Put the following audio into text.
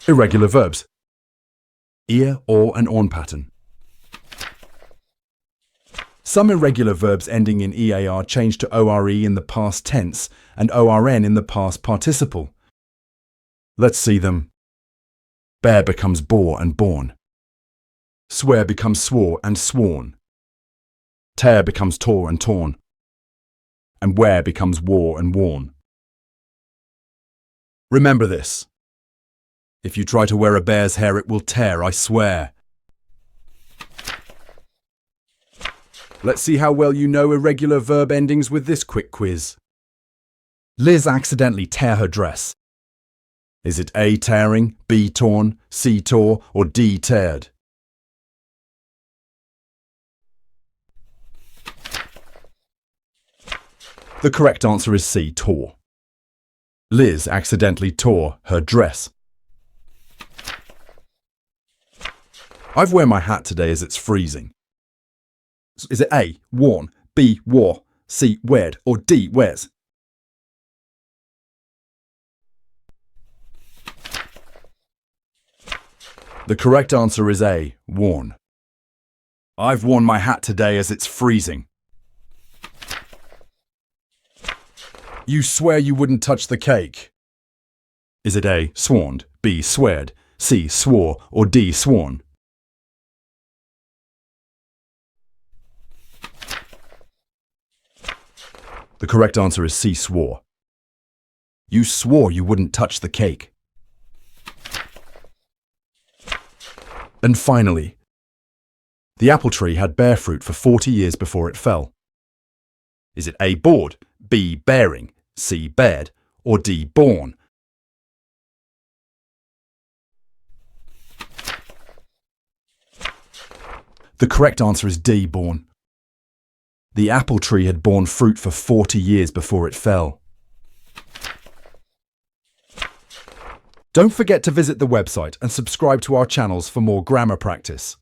Irregular verbs. Ear, or, and on pattern. Some irregular verbs ending in EAR change to ORE in the past tense and ORN in the past participle. Let's see them. Bear becomes bore and born. Swear becomes swore and sworn. Tear becomes tore and torn. And wear becomes wore and worn. Remember this. If you try to wear a bear's hair, it will tear, I swear. Let's see how well you know irregular verb endings with this quick quiz. Liz accidentally tear her dress. Is it A, tearing, B, torn, C, tore, or D, teared? The correct answer is C, tore. Liz accidentally tore her dress. I've worn my hat today as it's freezing. Is it A, worn, B, wore, C, weared, or D, wears? The correct answer is A, worn. I've worn my hat today as it's freezing. You swear you wouldn't touch the cake. Is it A, sworn, B, sweared, C, swore, or D, sworn? The correct answer is C, swore. You swore you wouldn't touch the cake. And finally, the apple tree had bare fruit for 40 years before it fell. Is it A, bored, B, bearing, C, bared, or D, born? The correct answer is D, born. The apple tree had borne fruit for 40 years before it fell. Don't forget to visit the website and subscribe to our channels for more grammar practice.